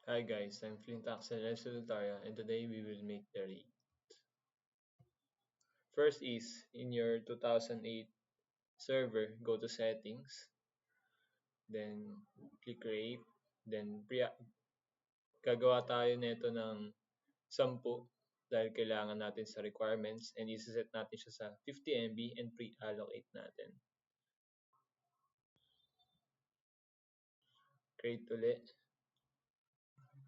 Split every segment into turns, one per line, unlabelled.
Hi guys, I'm Flint Axel Solitaria and today we will make the rate. First is in your 2008 server, go to settings, then click rate, then gagawa tayo nito ng 10 dahil kailangan natin sa requirements and isa-set natin siya sa 50 MB and pre-allocate natin. Create ulit.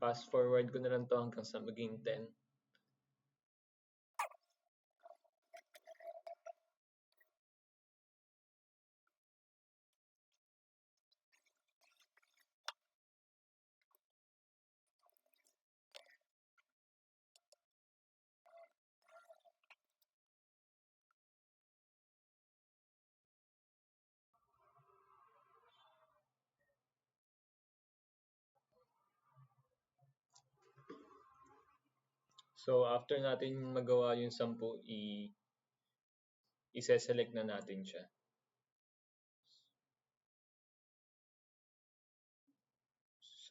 Fast forward ko na lang to hanggang sa maging 10. So after natin magawa yung 10, i-select na natin siya.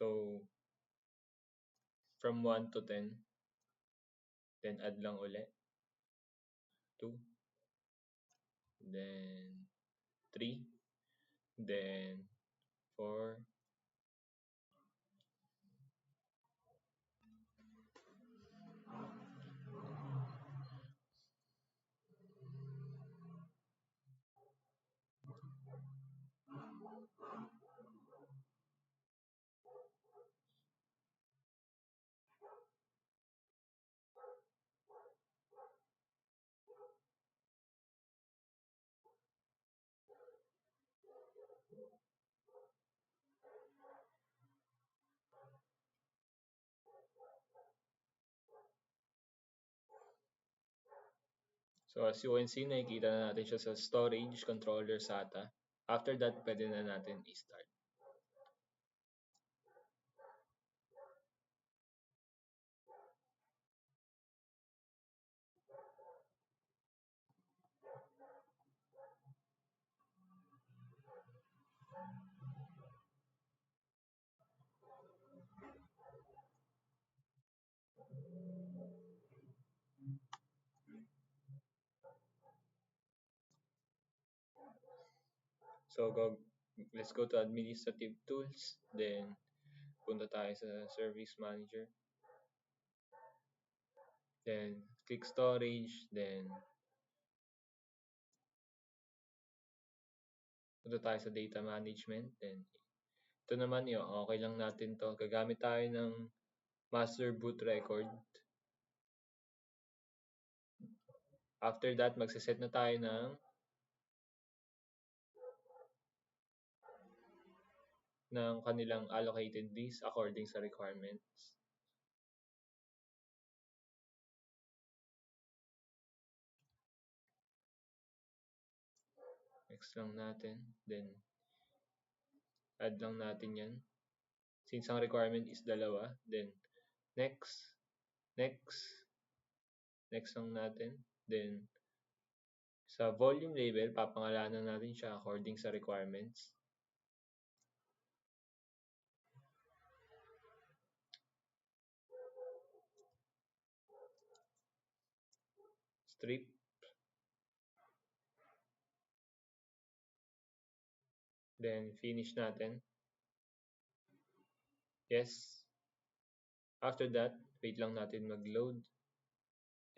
So from 1 to 10, then add lang ulit. 2, then 3, then 4, so as you can see, nakikita na natin siya sa storage controller SATA. After that, pwede na natin i-start. So let's go to administrative tools, then punta tayo sa service manager, then click storage, then punta tayo sa data management, then ito naman yun, okay lang natin to. Gagamit tayo ng master boot record. After that, magsiset na tayo ng kanilang allocated disk according sa requirements. Next lang natin, then add lang natin yan. Since ang requirement is dalawa, then next lang natin. Then sa volume label, papangalanan natin siya according sa requirements. Strip. Then finish natin. Yes. After that, wait lang natin mag-load.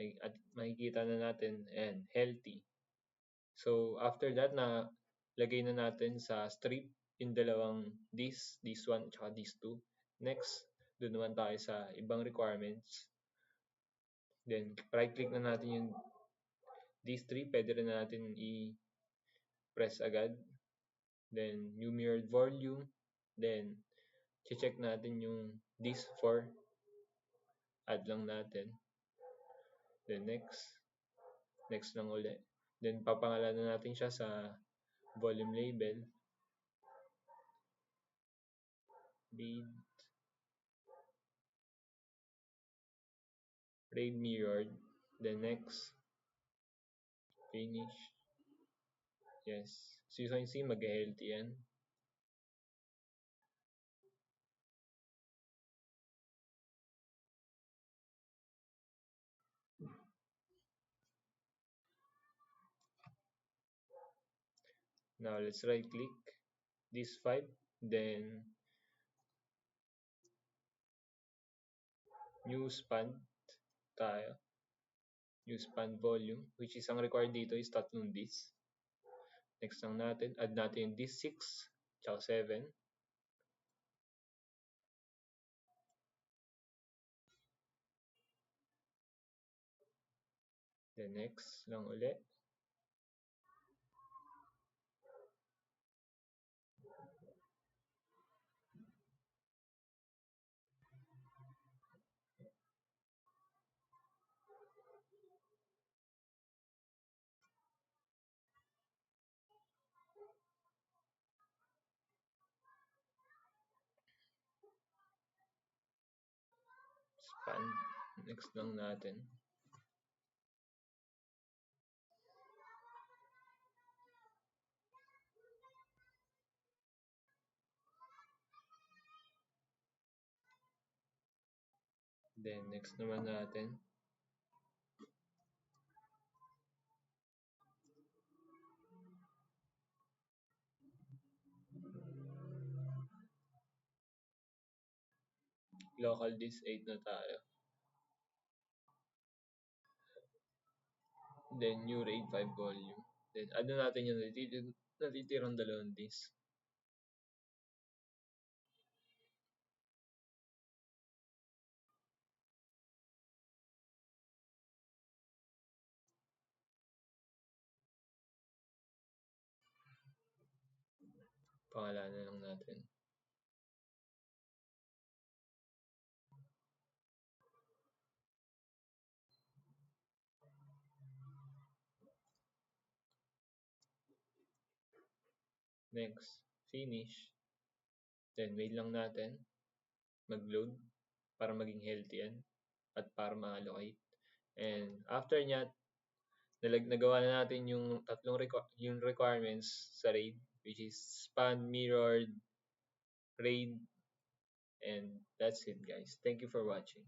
At makikita na natin and healthy. So after that, na lagay na natin sa strip yung dalawang this one at these two. Next, doon naman tayo sa ibang requirements. Then right click na natin yung these three, pwede rin na natin i-press agad. Then new mirrored volume. Then check natin yung this 4. Add lang natin. Then next lang ulit. Then papangalanan natin siya sa volume label. Read mirrored. Then next. Finish. Yes. So you can see, mag-healthy yan. Now let's right click this file, then new span tayo, new span volume, which is ang required dito is tatlong disk. Next lang natin, add natin yung disk 6 tsaka 7. Then next lang ulit. Span. Next lang natin. Then next naman natin. Local disk 8 na tayo. Then new RAID 5 volume. Then add na natin yung natitirang dalawang disk. Pangalanan lang natin. Next, finish. Then wait lang natin mag-load para maging healthy yan at para ma-allocate. And after nya, nagawa na natin yung tatlong yung requirements sa RAID, which is span, mirrored, RAID, and that's it guys. Thank you for watching.